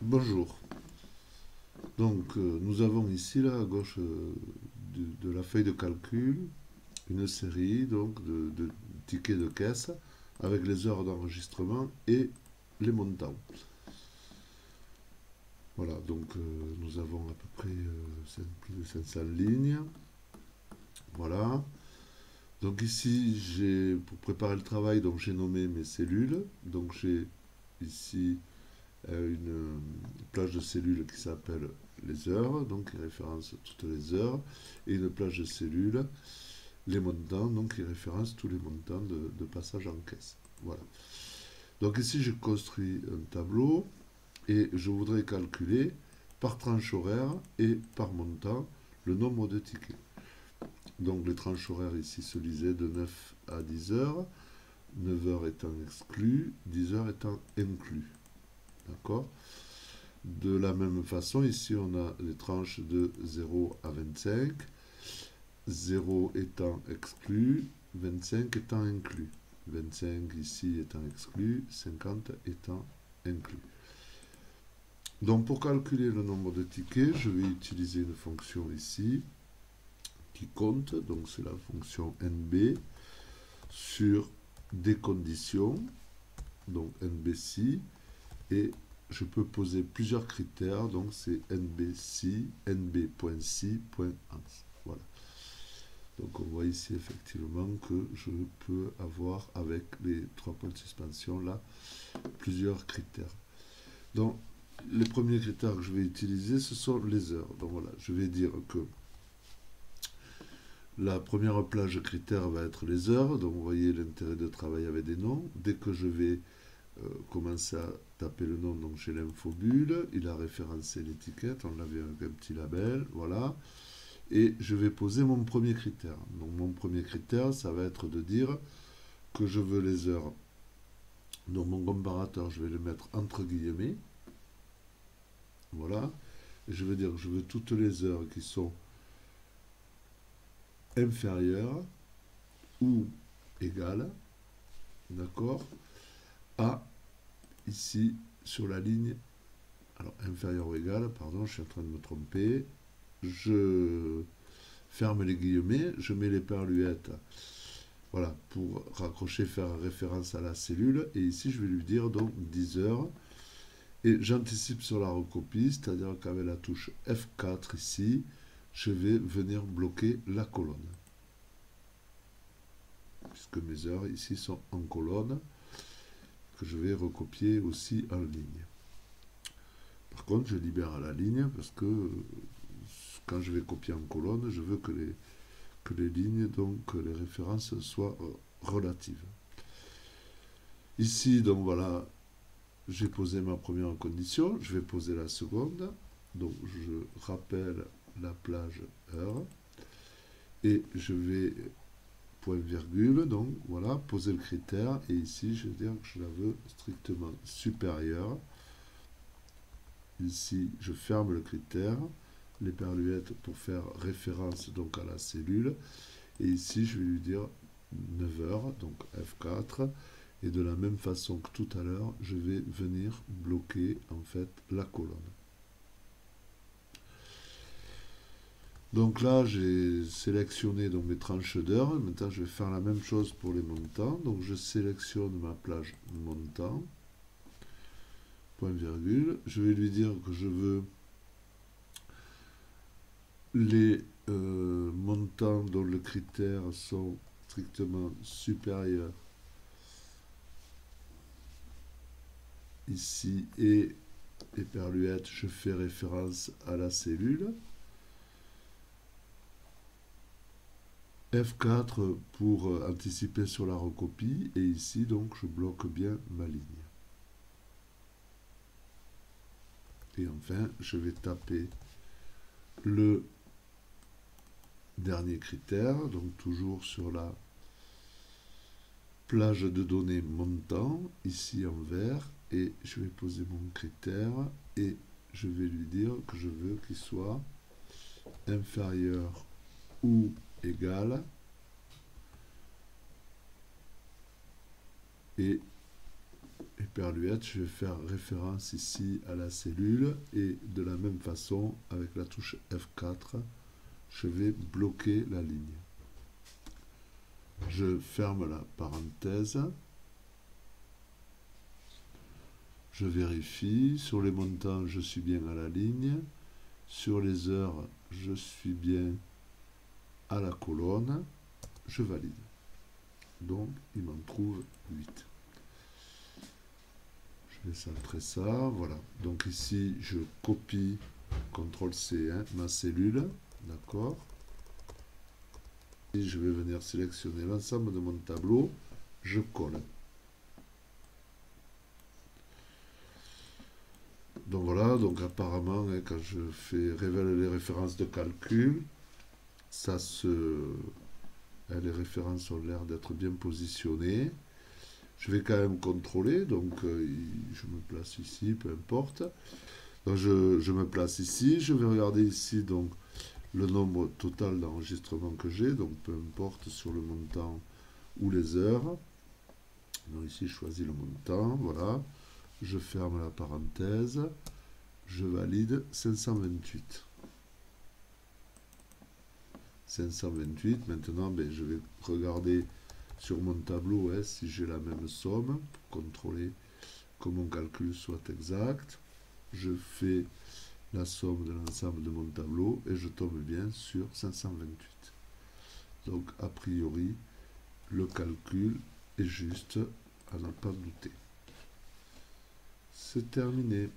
Bonjour. Donc, nous avons ici, là, à gauche de la feuille de calcul, une série donc, de tickets de caisse avec les heures d'enregistrement et les montants. Voilà, donc nous avons à peu près plus de 500 lignes. Voilà. Donc ici, pour préparer le travail, donc j'ai nommé mes cellules. Donc j'ai ici une plage de cellules qui s'appelle les heures, donc qui référence toutes les heures, et une plage de cellules, les montants, donc qui référence tous les montants de passage en caisse. Voilà. Donc ici, j'ai construit un tableau et je voudrais calculer par tranche horaire et par montant le nombre de tickets. Donc les tranches horaires ici se lisaient de 9 à 10 heures, 9 heures étant exclues, 10 heures étant inclus. D'accord? De la même façon, ici on a les tranches de 0 à 25, 0 étant exclu, 25 étant inclus. 25 ici étant exclu, 50 étant inclus. Donc pour calculer le nombre de tickets, je vais utiliser une fonction ici qui compte, donc c'est la fonction NB sur des conditions, donc NBC, et je peux poser plusieurs critères, donc c'est NBC, NB.C.ans. Voilà. Donc on voit ici effectivement que je peux avoir avec les trois points de suspension là plusieurs critères. Donc les premiers critères que je vais utiliser ce sont les heures. Donc voilà, je vais dire que la première plage critère va être les heures. Donc vous voyez l'intérêt de travailler avec des noms. Dès que je vais commencer à taper le nom, donc j'ai l'infobulle, il a référencé l'étiquette, on l'avait avec un petit label, voilà. Et je vais poser mon premier critère. Donc mon premier critère, ça va être de dire que je veux les heures. Donc mon comparateur, je vais le mettre entre guillemets. Voilà. Et je veux dire que je veux toutes les heures qui sont inférieures ou égales, d'accord, à ici sur la ligne, alors inférieure ou égale, pardon, je suis en train de me tromper. Je ferme les guillemets, je mets les perluettes, voilà, pour raccrocher, faire référence à la cellule, et ici je vais lui dire donc 10 heures, et j'anticipe sur la recopie, c'est-à-dire qu'avec la touche F4 ici, je vais venir bloquer la colonne, puisque mes heures ici sont en colonne, que je vais recopier aussi en ligne. Par contre, je libère la ligne, parce que quand je vais copier en colonne, je veux que les lignes, donc que les références soient relatives. Ici, donc voilà, j'ai posé ma première condition, je vais poser la seconde. Donc je rappelle la plage heure et je vais point virgule, donc voilà, poser le critère et ici je vais dire que je la veux strictement supérieure. Ici je ferme le critère, les perluettes pour faire référence donc à la cellule. Et ici, je vais lui dire 9 heures, donc F4. Et de la même façon que tout à l'heure, je vais venir bloquer en fait la colonne. Donc là, j'ai sélectionné donc mes tranches d'heures. Maintenant, je vais faire la même chose pour les montants. Donc je sélectionne ma plage montant. Point virgule. Je vais lui dire que je veux les montants dont le critère sont strictement supérieurs ici et éperluette, je fais référence à la cellule. F4 pour anticiper sur la recopie et ici donc je bloque bien ma ligne. Et enfin je vais taper le dernier critère, donc toujours sur la plage de données montant, ici en vert, et je vais poser mon critère et je vais lui dire que je veux qu'il soit inférieur ou égal et superluette, je vais faire référence ici à la cellule et de la même façon, avec la touche F4, je vais bloquer la ligne. Je ferme la parenthèse. Je vérifie. Sur les montants, je suis bien à la ligne. Sur les heures, je suis bien à la colonne. Je valide. Donc, il m'en trouve 8. Je vais centrer ça. Voilà. Donc ici, je copie, CTRL-C, hein, ma cellule. D'accord. Et je vais venir sélectionner l'ensemble de mon tableau. Je colle. Donc voilà, donc apparemment, hein, quand je révèle les références de calcul, les références ont l'air d'être bien positionnées. Je vais quand même contrôler, donc je me place ici, peu importe. Donc je me place ici, je vais regarder ici donc le nombre total d'enregistrements que j'ai, donc peu importe sur le montant ou les heures. Donc ici je choisis le montant, voilà. Je ferme la parenthèse, je valide 528. 528, maintenant je vais regarder sur mon tableau si j'ai la même somme, pour contrôler que mon calcul soit exact. Je fais la somme de l'ensemble de mon tableau et je tombe bien sur 528. Donc a priori, le calcul est juste, à n'en pas douter. C'est terminé.